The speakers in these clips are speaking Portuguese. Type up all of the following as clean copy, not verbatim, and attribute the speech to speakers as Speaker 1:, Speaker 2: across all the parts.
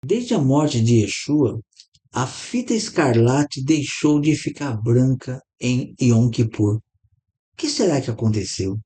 Speaker 1: Desde a morte de Yeshua, a fita escarlate deixou de ficar branca em Yom Kippur. O que será que aconteceu?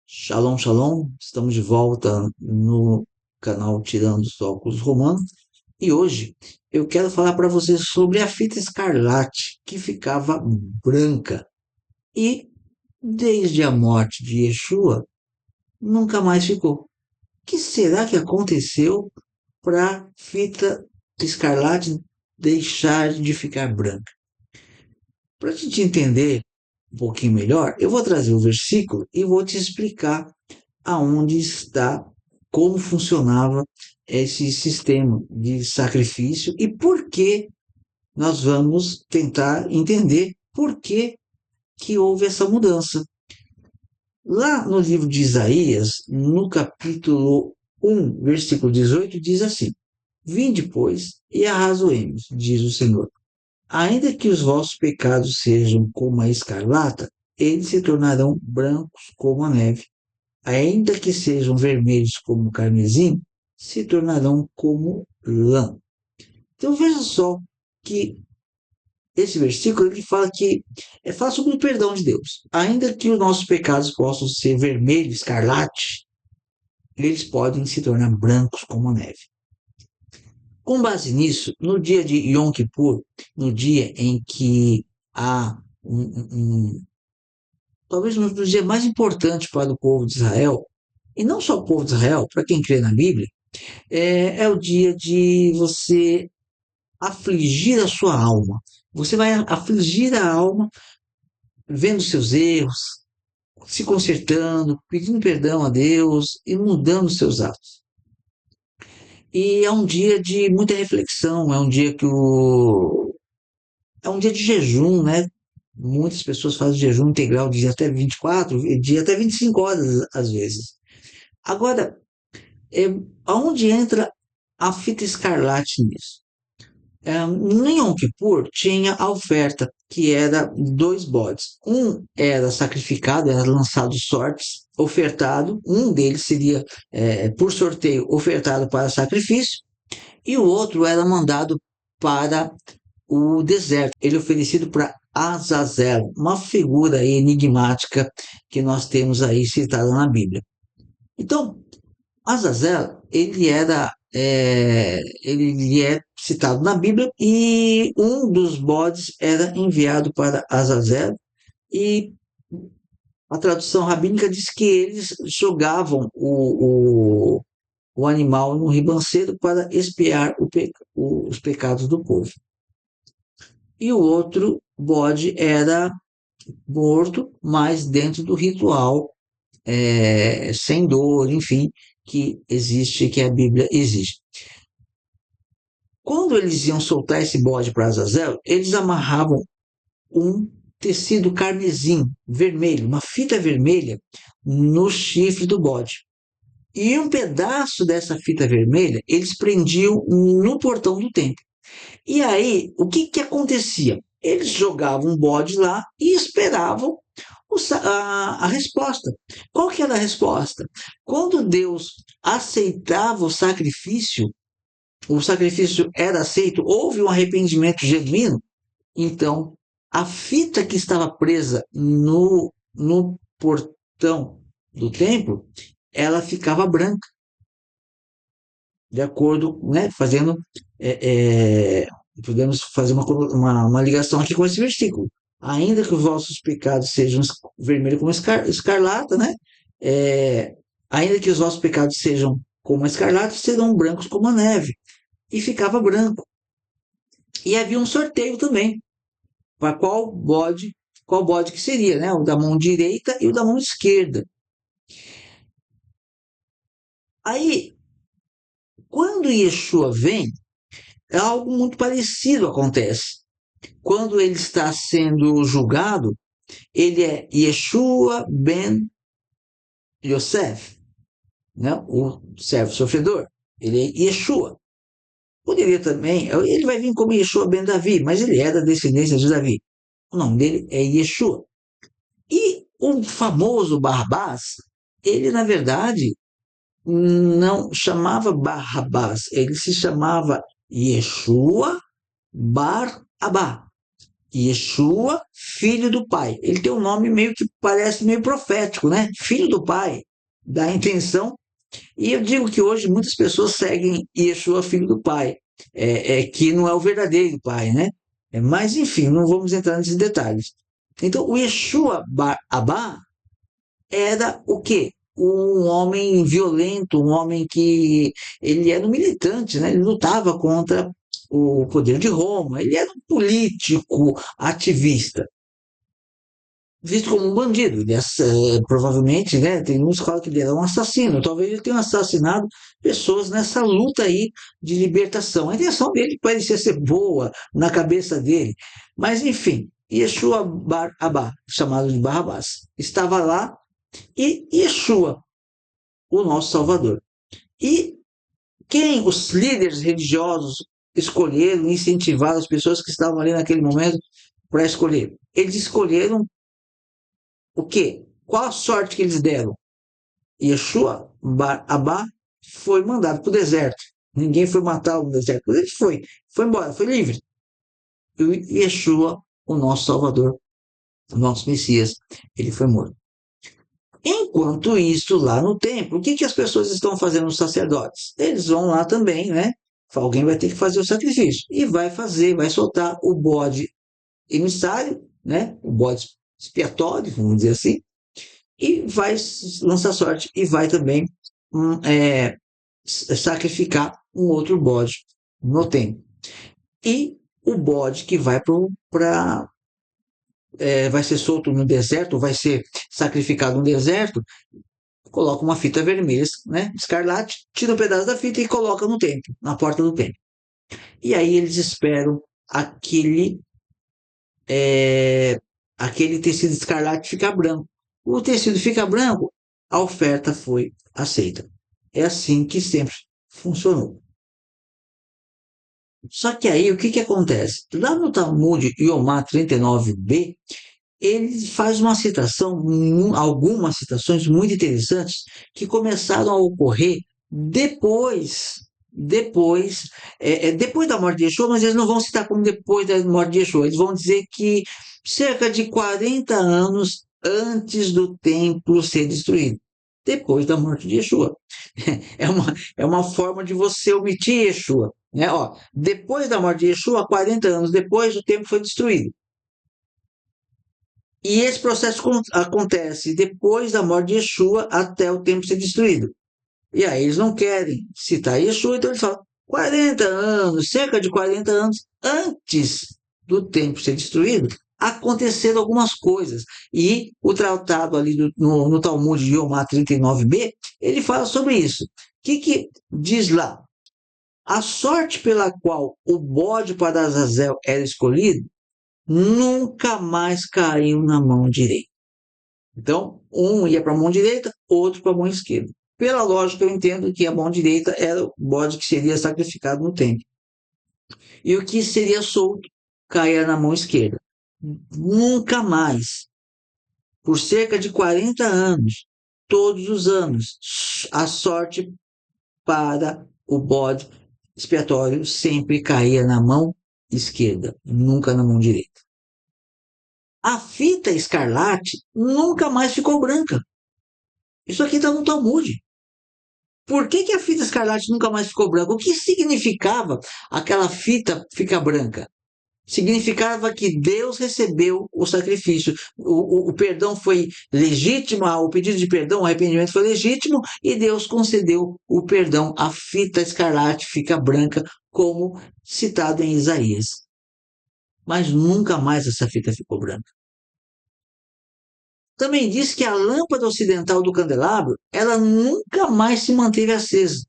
Speaker 1: Shalom, shalom. Estamos de volta no canal Tirando os Óculos Romanos e hoje eu quero falar para vocês sobre a fita escarlate que ficava branca e desde a morte de Yeshua nunca mais ficou. O que será que aconteceu para a fita escarlate deixar de ficar branca? Para a gente entender um pouquinho melhor, eu vou trazer o versículo e vou te explicar aonde está, como funcionava esse sistema de sacrifício e por que nós vamos tentar entender por que houve essa mudança. Lá no livro de Isaías, no capítulo 1, versículo 18, diz assim: Vinde, pois, e arrazoemos, diz o Senhor. Ainda que os vossos pecados sejam como a escarlata, eles se tornarão brancos como a neve. Ainda que sejam vermelhos como o carmesim, se tornarão como lã. Então veja só que esse versículo ele fala que fala sobre o perdão de Deus. Ainda que os nossos pecados possam ser vermelho, escarlate, eles podem se tornar brancos como a neve. Com base nisso, no dia de Yom Kippur, no dia em que há talvez um dos dias mais importantes para o povo de Israel, e não só o povo de Israel, para quem crê na Bíblia, é o dia de você afligir a sua alma. Você vai afligir a alma vendo seus erros, se consertando, pedindo perdão a Deus e mudando seus atos. E é um dia de muita reflexão, é um dia é um dia de jejum, né? Muitas pessoas fazem jejum integral de até 24, de até 25 horas às vezes. Agora, é, aonde entra a fita escarlate nisso? No Yom Kippur tinha a oferta, que era dois bodes. Um era sacrificado, era lançado sortes, ofertado. Um deles seria, por sorteio, ofertado para sacrifício. E o outro era mandado para o deserto. Ele é oferecido para Azazel, uma figura enigmática que nós temos aí citada na Bíblia. Então, Azazel, ele é citado na Bíblia e um dos bodes era enviado para Azazel e a tradução rabínica diz que eles jogavam o animal no ribanceiro para expiar os pecados do povo. E o outro bode era morto, mas dentro do ritual, sem dor, enfim, que existe, que a Bíblia exige. Quando eles iam soltar esse bode para Azazel, eles amarravam um tecido carmesim, vermelho, uma fita vermelha, no chifre do bode. E um pedaço dessa fita vermelha eles prendiam no portão do templo. E aí, o que acontecia? Eles jogavam um bode lá e esperavam a resposta. Qual que era a resposta? Quando Deus aceitava o sacrifício era aceito, houve um arrependimento genuíno, então a fita que estava presa no portão do templo, ela ficava branca, de acordo, né, fazendo, podemos fazer uma ligação aqui com esse versículo. Ainda que os vossos pecados sejam vermelhos como escarlata, né, ainda que os vossos pecados sejam como a escarlata, serão brancos como a neve. E ficava branco. E havia um sorteio também, para qual bode que seria, né? O da mão direita e o da mão esquerda. Aí, quando Yeshua vem, algo muito parecido acontece. Quando ele está sendo julgado, ele é Yeshua ben Yosef, né? O servo sofredor. Ele é Yeshua. Poderia também, ele vai vir como Yeshua ben Davi, mas ele é da descendência de Davi. O nome dele é Yeshua. E O famoso Barrabás, ele na verdade não chamava Barrabás, ele se chamava Yeshua Bar Abá. Yeshua, filho do pai. Ele tem um nome meio que parece meio profético, né? Filho do pai, dá a intenção. E eu digo que hoje muitas pessoas seguem Yeshua, filho do pai, que não é o verdadeiro pai, né? Mas enfim, não vamos entrar nesses detalhes. Então, o Yeshua Bar Abá era o quê? Um homem violento, um homem que ele era um militante, né? Ele lutava contra o poder de Roma, ele era um político ativista, visto como um bandido. Ele, provavelmente, né, tem uns que falam que ele era um assassino, talvez ele tenha assassinado pessoas nessa luta aí de libertação. A intenção dele parecia ser boa na cabeça dele, mas enfim, Yeshua Bar Abá, chamado de Barrabás, estava lá e Yeshua, o nosso Salvador. E quem os líderes religiosos escolheram, incentivaram as pessoas que estavam ali naquele momento para escolher? Eles escolheram o quê? Qual a sorte que eles deram? Yeshua Bar Abá foi mandado para o deserto. Ninguém foi matá-lo no deserto. Ele foi embora, foi livre. E Yeshua, o nosso Salvador, o nosso Messias, ele foi morto. Enquanto isso, lá no templo, o que, que as pessoas estão fazendo, os sacerdotes? Eles vão lá também, né? Alguém vai ter que fazer o sacrifício. E vai fazer, vai soltar o bode emissário, né? O bode expiatório, vamos dizer assim, e vai lançar sorte e vai também sacrificar um outro bode no templo. E o bode que vai para vai ser solto no deserto, vai ser sacrificado no deserto, coloca uma fita vermelha, né, escarlate, tira um pedaço da fita e coloca no templo, na porta do templo. E aí eles esperam aquele aquele tecido escarlate ficar branco. O tecido fica branco, a oferta foi aceita. É assim que sempre funcionou. Só que aí o que, que acontece? Lá no Talmud Yomá 39b, ele faz uma citação, algumas citações muito interessantes que começaram a ocorrer depois da morte de Yeshua, mas eles não vão citar como depois da morte de Yeshua, eles vão dizer que cerca de 40 anos antes do templo ser destruído, depois da morte de Yeshua. É uma forma de você omitir Yeshua. Né? Ó, depois da morte de Yeshua, 40 anos depois, o templo foi destruído. E esse processo acontece depois da morte de Yeshua até o templo ser destruído. E aí eles não querem citar Yeshua, então eles falam 40 anos, cerca de 40 anos antes do templo ser destruído, aconteceram algumas coisas. E o tratado ali no Talmud de Yomá 39b, ele fala sobre isso. O que diz lá? A sorte pela qual o bode para Azazel era escolhido nunca mais caiu na mão direita. Então, um ia para a mão direita, outro para a mão esquerda. Pela lógica, eu entendo que a mão direita era o bode que seria sacrificado no templo. E o que seria solto caía na mão esquerda. Nunca mais, por cerca de 40 anos, todos os anos, a sorte para o bode expiatório sempre caía na mão esquerda, nunca na mão direita. A fita escarlate nunca mais ficou branca. Isso aqui está no Talmud. Por que a fita escarlate nunca mais ficou branca? O que significava aquela fita ficar branca? Significava que Deus recebeu o sacrifício, o perdão foi legítimo, o pedido de perdão, o arrependimento foi legítimo e Deus concedeu o perdão. A fita escarlate fica branca, como citado em Isaías. Mas nunca mais essa fita ficou branca. Também diz que a lâmpada ocidental do candelabro, ela nunca mais se manteve acesa.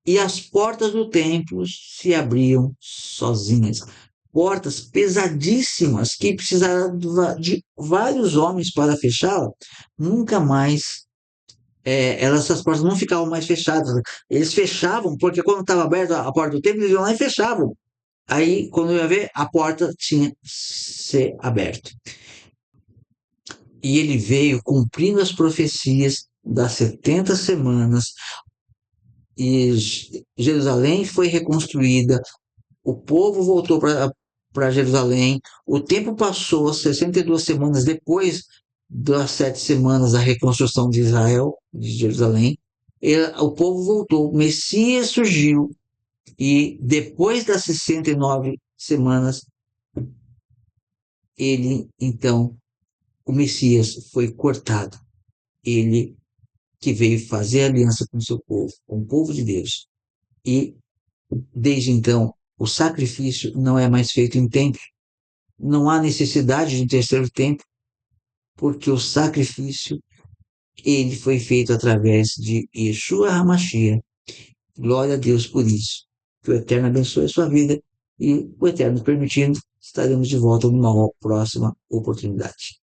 Speaker 1: E as portas do templo se abriam sozinhas. Portas pesadíssimas que precisaram de vários homens para fechá-la, nunca mais, essas portas não ficavam mais fechadas. Eles fechavam, porque quando estava aberta a porta do templo, eles iam lá e fechavam. Aí, quando eu ia ver, a porta tinha se aberto. e ele veio cumprindo as profecias das 70 semanas, e Jerusalém foi reconstruída, o povo voltou para Jerusalém, o tempo passou, 62 semanas depois das 7 semanas da reconstrução de Israel, de Jerusalém, o povo voltou, o Messias surgiu, e depois das 69 semanas, ele, então, o Messias foi cortado. Ele que veio fazer aliança com o seu povo, com o povo de Deus. E, desde então, o sacrifício não é mais feito em templo. Não há necessidade de um terceiro templo, porque o sacrifício ele foi feito através de Yeshua HaMashiach. Glória a Deus por isso. Que o Eterno abençoe a sua vida e, o Eterno permitindo, estaremos de volta numa próxima oportunidade.